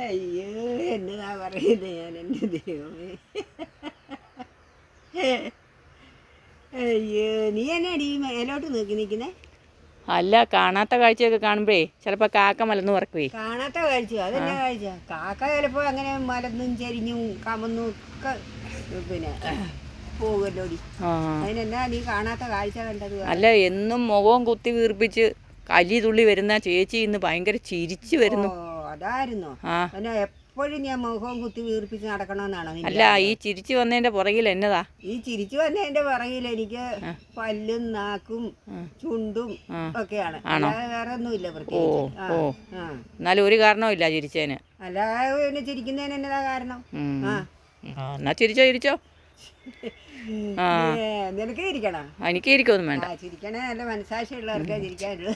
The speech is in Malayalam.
അയ്യോ എന്നതാ പറയുന്നത് ഞാൻ എൻ്റെ ദൈവമേ. അയ്യോ നീ എന്നാടി മേലോട്ട് നോക്കി നിൽക്കുന്നേ? അല്ല, കാണാത്ത കാഴ്ചയൊക്കെ കാണുമ്പോഴേ ചിലപ്പോൾ കാക്ക മലന്ന് പറക്കുവേ. കാണാത്ത കാഴ്ച അതെന്നാ കാഴ്ച? കാക്ക ചിലപ്പോൾ അങ്ങനെ മലന്നും ചരിഞ്ഞും കമന്നും ഒക്കെ പിന്നെ പോകുമല്ലോടി. അതിനെന്നാ നീ കാണാത്ത കാഴ്ച കണ്ടത്? അല്ല, എന്നും മുഖവും കുത്തി വീർപ്പിച്ച് കലി തുള്ളി വരുന്ന ചേച്ചി ഇന്ന് ഭയങ്കര ചിരിച്ചു വരുന്നു. അതായിരുന്നോ? പിന്നെ എപ്പോഴും ഞാൻ മുഖവും കുത്തി വീർപ്പിച്ച് നടക്കണമെന്നാണോ? അല്ല, ഈ ചിരിച്ചു വന്നതിന്റെ പുറകിൽ എന്നതാ? ഈ ചിരിച്ചു വന്നതിന്റെ പുറകിൽ എനിക്ക് പല്ലും നാക്കും ചുണ്ടും ഒക്കെയാണ്, അല്ലാതെ വേറെ ഒന്നുമില്ല പ്രത്യേകിച്ച്. എന്നാലും ഒരു കാരണവും ഇല്ല ചിരിച്ചതിന്. അല്ലാതെ പിന്നെ ചിരിക്കുന്നതിന് എന്നതാ കാരണം? എന്നാ ചിരിച്ചോ. നിനക്ക് ചിരിക്കണം? എനിക്ക് ഇരിക്കൊന്നും വേണ്ട. ചിരിക്കണേ നല്ല മനസാക്ഷിയുള്ളവർക്കേ ചിരിക്കാനുള്ളൂ.